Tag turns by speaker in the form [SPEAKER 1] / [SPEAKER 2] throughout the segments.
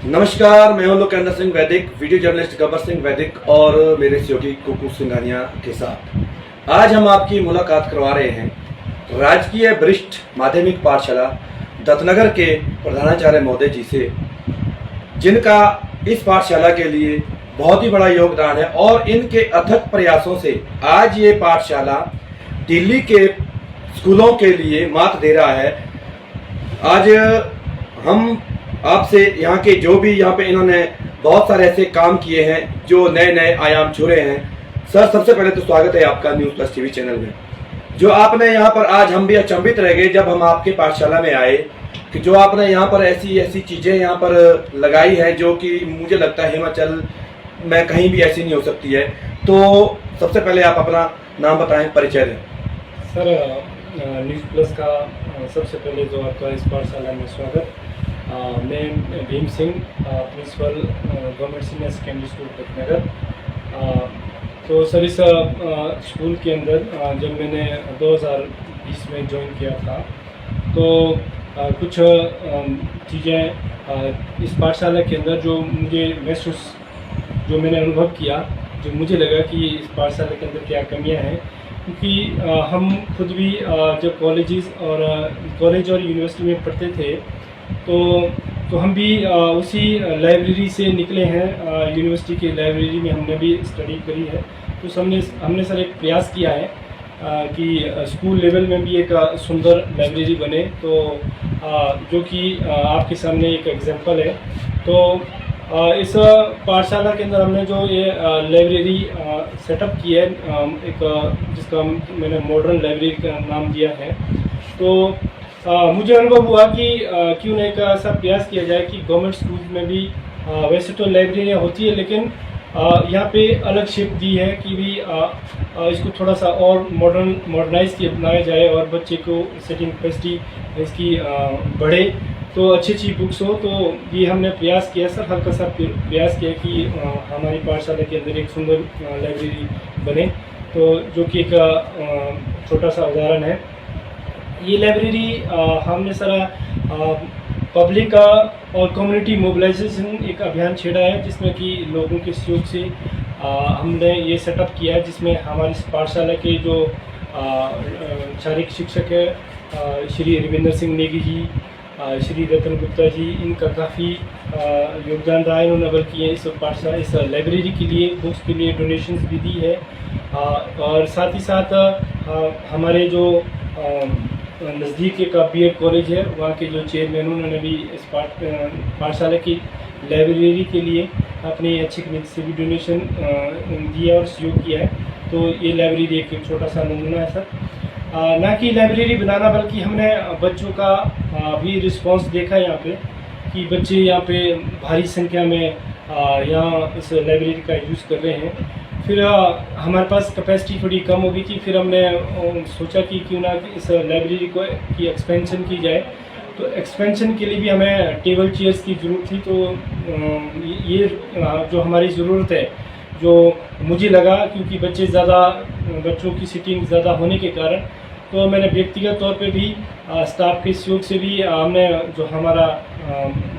[SPEAKER 1] नमस्कार, मैं हूं लोकेंद्र सिंह वैदिक, वीडियो जर्नलिस्ट गब्बर सिंह वैदिक और मेरे सहयोगी कुकू सिंघानिया के साथ आज हम आपकी मुलाकात करवा रहे हैं राजकीय वरिष्ठ माध्यमिक पाठशाला दत्तनगर के प्रधानाचार्य महोदय जी से, जिनका इस पाठशाला के लिए बहुत ही बड़ा योगदान है और इनके अथक प्रयासों से आज ये पाठशाला दिल्ली के स्कूलों के लिए मात दे रहा है। आज हम आपसे यहाँ के जो भी यहाँ पे इन्होंने बहुत सारे ऐसे काम किए हैं जो नए नए आयाम छू रहे हैं। सर, सबसे पहले तो स्वागत है आपका न्यूज़ प्लस टीवी चैनल में। जो आपने यहाँ पर आज हम भी अचंभित रह गए जब हम आपके पाठशाला में आए कि जो आपने यहाँ पर ऐसी ऐसी चीज़ें यहाँ पर लगाई है जो कि मुझे लगता है हिमाचल में कहीं भी ऐसी नहीं हो सकती है। तो सबसे पहले आप अपना नाम बताएं, परिचय दें।
[SPEAKER 2] सर, न्यूज़ प्लस का सबसे पहले जो आपका इस पाठशाला में स्वागत। मैं Bhim Singh, principal government senior secondary school Dattnagar. तो सर, इस स्कूल के अंदर जब मैंने 2020 में ज्वाइन किया था तो कुछ चीज़ें इस पाठशाला के अंदर जो मैंने अनुभव किया, जो मुझे लगा कि इस पाठशाला के अंदर क्या कमियां हैं, क्योंकि हम खुद भी जब कॉलेज और यूनिवर्सिटी में पढ़ते थे तो हम भी उसी लाइब्रेरी से निकले हैं। यूनिवर्सिटी की लाइब्रेरी में हमने भी स्टडी करी है। तो हमने सर एक प्रयास किया है कि स्कूल लेवल में भी एक सुंदर लाइब्रेरी बने, तो जो कि आपके सामने एक एग्जांपल है। तो इस पाठशाला के अंदर हमने जो ये लाइब्रेरी सेटअप की है, एक जिसका मैंने मॉडर्न लाइब्रेरी का नाम दिया है। तो मुझे अनुभव हुआ कि क्यों नहीं एक ऐसा प्रयास किया जाए कि गवर्नमेंट स्कूल में भी वैसे तो लाइब्रेरियाँ होती है, लेकिन यहाँ पे अलग शेप दी है कि भी इसको थोड़ा सा और मॉडर्नाइज किया बनाया जाए और बच्चे को सेटिंग कैपेसिटी इसकी बढ़े, तो अच्छी बुक्स हो। तो ये हमने प्रयास किया सर, हल्का सा प्रयास किया कि हमारी पाठशाला के अंदर एक सुंदर लाइब्रेरी बने। तो जो कि एक छोटा सा उदाहरण है। ये लाइब्रेरी हमने सर पब्लिक और कम्युनिटी मोबिलाइजेशन एक अभियान छेड़ा है, जिसमें कि लोगों के सहयोग से हमने ये सेटअप किया है, जिसमें हमारी पाठशाला के जो शारीरिक शिक्षक है श्री रविंद्र सिंह नेगी जी, श्री रतन गुप्ता जी, इनका काफ़ी योगदान रहा है। इन्होंने बल्कि इस पाठशाला इस लाइब्रेरी के लिए बुक्स के लिए डोनेशंस भी दी है। और साथ ही साथ हमारे जो नज़दीक एक BEd कॉलेज है, वहाँ के जो चेयरमैन उन्होंने भी इस पाठशाला की लाइब्रेरी के लिए अपनी अच्छी कमेटी से भी डोनेशन दिया और सहयोग किया है। तो ये लाइब्रेरी एक छोटा सा नमूना है सर। ना कि लाइब्रेरी बनाना, बल्कि हमने बच्चों का भी रिस्पांस देखा यहाँ पे कि बच्चे यहाँ पे भारी संख्या में यहाँ इस लाइब्रेरी का यूज़ कर रहे हैं। फिर हमारे पास कैपेसिटी थोड़ी कम हो गई थी, फिर हमने सोचा कि क्यों ना इस लाइब्रेरी की एक्सपेंशन की जाए। तो एक्सपेंशन के लिए भी हमें टेबल चेयर्स की ज़रूरत थी। तो ये जो हमारी ज़रूरत है, जो मुझे लगा, क्योंकि बच्चों की सीटिंग ज़्यादा होने के कारण, तो मैंने व्यक्तिगत तौर पे भी स्टाफ के सहयोग से भी हमने जो हमारा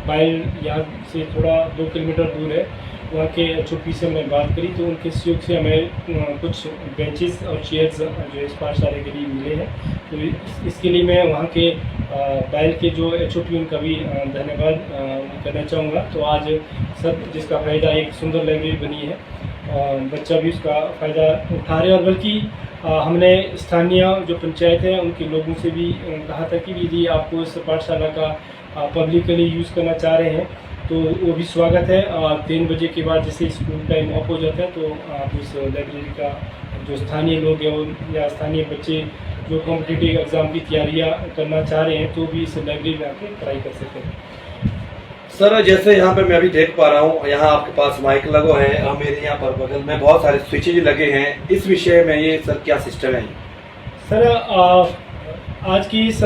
[SPEAKER 2] बाइल यहाँ से थोड़ा 2 किलोमीटर दूर है, वहाँ के HOP से हमने बात करी, तो उनके सहयोग से हमें कुछ बेंचेस और चेयर्स जो इस पाठशाला के लिए मिले हैं। तो इसके लिए मैं वहाँ के बाइल के जो HOP उनका भी धन्यवाद करना चाहूँगा। तो आज सब जिसका फ़ायदा एक सुंदर लाइब्रेरी बनी है, बच्चा भी उसका फ़ायदा उठा रहे हैं। और बल्कि हमने स्थानीय जो पंचायत है उनके लोगों से भी कहा था कि यदि आपको इस पाठशाला का पब्लिकली यूज़ करना चाह रहे हैं तो वो भी स्वागत है। 3 बजे के बाद जैसे स्कूल टाइम ऑफ हो जाता है, तो आप इस लाइब्रेरी का जो स्थानीय लोग हैं या स्थानीय बच्चे जो कॉम्पिटिटिव एग्ज़ाम की तैयारियाँ करना चाह रहे हैं, तो भी इस लाइब्रेरी में आके पढ़ाई कर सकते हैं।
[SPEAKER 1] सर, जैसे यहाँ पे मैं अभी देख पा रहा हूँ, यहाँ आपके पास माइक लगो है और मेरे यहाँ पर बगल में बहुत सारे स्विचेज लगे हैं। इस विषय में ये सर क्या सिस्टम है?
[SPEAKER 2] सर, आज की इस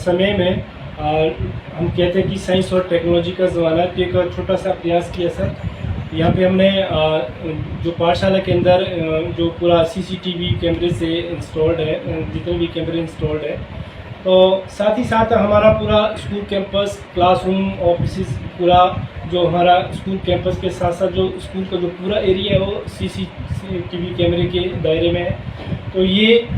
[SPEAKER 2] समय में हम कहते हैं कि साइंस और टेक्नोलॉजी का ज़माना, तो एक छोटा सा प्रयास किया सर। यहाँ पे हमने जो पाठशाला के अंदर जो पूरा CCTV कैमरे से इंस्टॉल्ड है, जितने भी कैमरे इंस्टॉल्ड है, तो साथ ही साथ हमारा पूरा स्कूल कैंपस, क्लासरूम, ऑफिस, पूरा जो हमारा स्कूल कैंपस के साथ साथ जो स्कूल का जो पूरा एरिया है वो CCTV कैमरे के दायरे में है। तो ये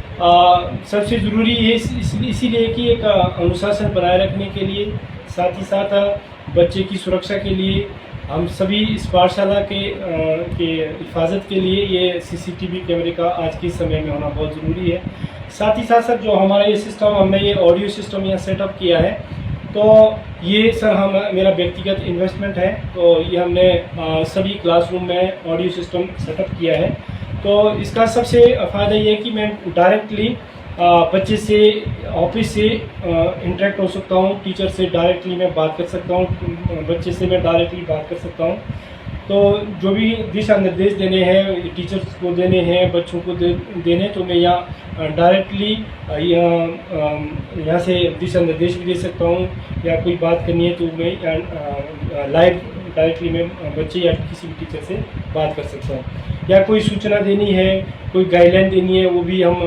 [SPEAKER 2] सबसे ज़रूरी है इसीलिए कि एक अनुशासन बनाए रखने के लिए, साथ ही साथ बच्चे की सुरक्षा के लिए, हम सभी इस पाठशाला के हिफाजत के लिए ये CCTV कैमरे का आज के समय में होना बहुत ज़रूरी है। साथ ही साथ जो हमारा ये सिस्टम, हमने ये ऑडियो सिस्टम यहाँ सेटअप किया है, तो ये सर मेरा व्यक्तिगत इन्वेस्टमेंट है। तो ये हमने सभी क्लासरूम में ऑडियो सिस्टम सेटअप किया है। तो इसका सबसे फ़ायदा ये है कि मैं डायरेक्टली बच्चे से, ऑफिस से इंटरेक्ट हो सकता हूँ, टीचर से डायरेक्टली मैं बात कर सकता हूँ, बच्चे से मैं डायरेक्टली बात कर सकता हूँ। तो जो भी दिशा निर्देश देने हैं, टीचर्स को देने हैं, बच्चों को देने, तो मैं यहाँ डायरेक्टली यहाँ से दिशा निर्देश भी दे सकता हूँ, या कोई बात करनी है तो मैं लाइव डायरेक्टली मैं बच्चे या किसी भी टीचर से बात कर सकता हूँ, या कोई सूचना देनी है, कोई गाइडलाइन देनी है, वो भी हम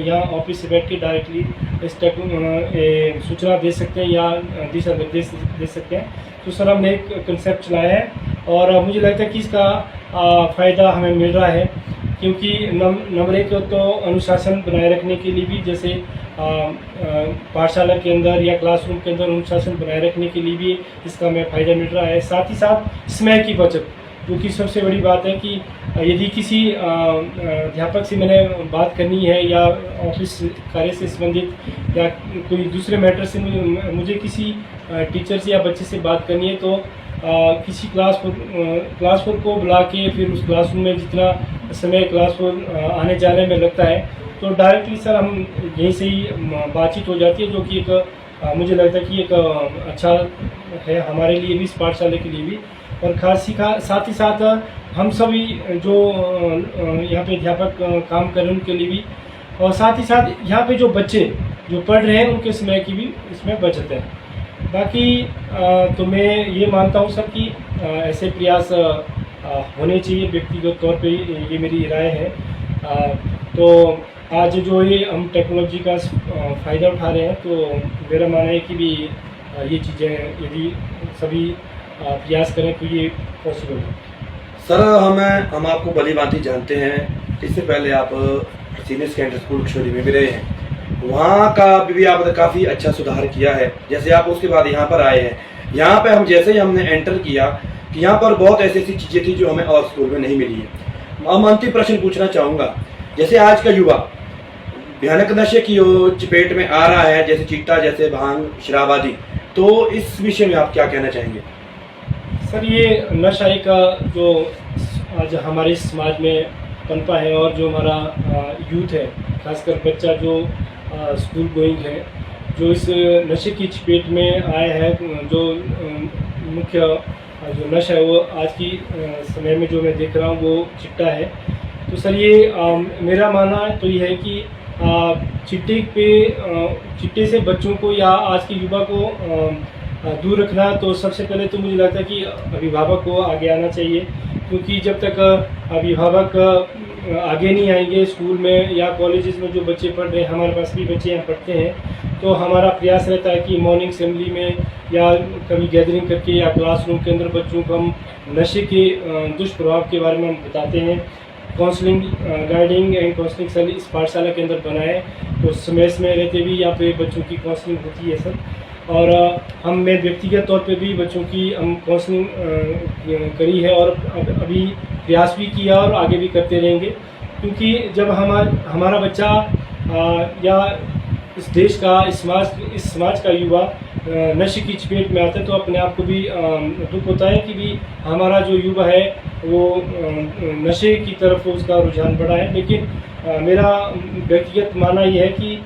[SPEAKER 2] यहाँ ऑफिस से बैठ के डायरेक्टली इस तक सूचना दे सकते हैं या दिशा निर्देश दे सकते हैं। तो सर हमने एक कंसेप्ट चलाया है और मुझे लगता है कि इसका फ़ायदा हमें मिल रहा है, क्योंकि नंबर एक तो अनुशासन बनाए रखने के लिए भी, जैसे पाठशाला के अंदर या क्लासरूम के अंदर अनुशासन बनाए रखने के लिए भी इसका हमें फ़ायदा मिल रहा है। साथ ही साथ समय की बचत, क्योंकि सबसे बड़ी बात है कि यदि किसी अध्यापक से मैंने बात करनी है या ऑफिस कार्य से संबंधित या कोई दूसरे मैटर से मुझे किसी टीचर से या बच्चे से बात करनी है, तो किसी क्लास 4 को बुला के फिर उस क्लासरूम में जितना समय क्लास 4 आने जाने में लगता है, तो डायरेक्टली सर हम यहीं से ही बातचीत हो जाती है, जो कि एक मुझे लगता है कि एक अच्छा है हमारे लिए भी, इस पाठशाला के लिए भी। और साथ ही साथ हम सभी जो यहाँ पे अध्यापक काम कर रहे हैं उनके लिए भी, और साथ ही साथ यहाँ पे जो बच्चे जो पढ़ रहे हैं उनके समय की भी इसमें बचत है। बाकी तो मैं ये मानता हूँ सर कि ऐसे प्रयास होने चाहिए, व्यक्तिगत तौर पे ये मेरी राय है। तो आज जो ये हम टेक्नोलॉजी का फ़ायदा उठा रहे हैं, तो मेरा मानना है कि भी ये चीज़ें यदि सभी प्रयास करें तो ये पॉसिबल है।
[SPEAKER 1] सर हम आपको भली भांति जानते हैं, इससे पहले आप सीनियर सेकेंडरी स्कूल किशोरी में भी रहे हैं, वहाँ का भी आपने काफ़ी अच्छा सुधार किया है। जैसे आप उसके बाद यहाँ पर आए हैं, यहाँ पे हम जैसे ही हमने एंटर किया कि यहाँ पर बहुत ऐसी ऐसी चीज़ें थी जो हमें और स्कूल में नहीं मिली है। हम अंतिम प्रश्न पूछना चाहूँगा, जैसे आज का युवा भयानक नशे की चपेट में आ रहा है, जैसे चिट्टा, जैसे भांग, शराब आदि, तो इस विषय में आप क्या कहना चाहेंगे?
[SPEAKER 2] सर ये नशा एक जो आज हमारे समाज में पनपा है, और जो हमारा यूथ है, खासकर बच्चा जो स्कूल गोइंग है, जो इस नशे की चपेट में आया है, जो मुख्य जो नशा है वो आज की समय में जो मैं देख रहा हूँ वो चिट्टा है। तो सर ये मेरा मानना तो ये है कि चिट्टे से बच्चों को या आज के युवा को दूर रखना, तो सबसे पहले तो मुझे लगता है कि अभिभावक को आगे आना चाहिए, क्योंकि जब तक अभिभावक आगे नहीं आएंगे स्कूल में या कॉलेजेस में जो बच्चे पढ़ रहे हैं, हमारे पास भी बच्चे यहाँ पढ़ते हैं, तो हमारा प्रयास रहता है कि मॉर्निंग असेंबली में या कभी गैदरिंग करके या क्लासरूम के अंदर बच्चों को हम नशे के दुष्प्रभाव के बारे में हम बताते हैं। Counselling, guiding and counselling cell इस पाठशाला के अंदर बनाए, तो समय में रहते भी यहाँ पे बच्चों की काउंसलिंग होती है सर। और मैं व्यक्तिगत तौर पे भी बच्चों की हम काउंसलिंग करी है, और अभी प्रयास भी किया और आगे भी करते रहेंगे, क्योंकि जब हमारा बच्चा या इस देश का, इस समाज का युवा नशे की चपेट में आता है, तो अपने आप को भी दुख होता है कि भी हमारा जो युवा है वो नशे की तरफ उसका रुझान बढ़ा है। लेकिन मेरा व्यक्तिगत मानना ये है कि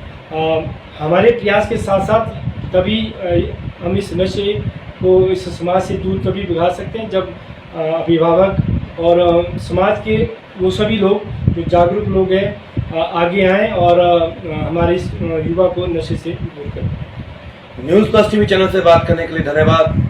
[SPEAKER 2] हमारे प्रयास के साथ साथ तभी हम इस नशे को इस समाज से दूर तभी भगा सकते हैं, जब अभिभावक और समाज के वो सभी लोग जो जागरूक लोग हैं आगे आएँ और हमारे इस युवा को नशे से दूर करें।
[SPEAKER 1] न्यूज़ प्लस टीवी चैनल से बात करने के लिए धन्यवाद।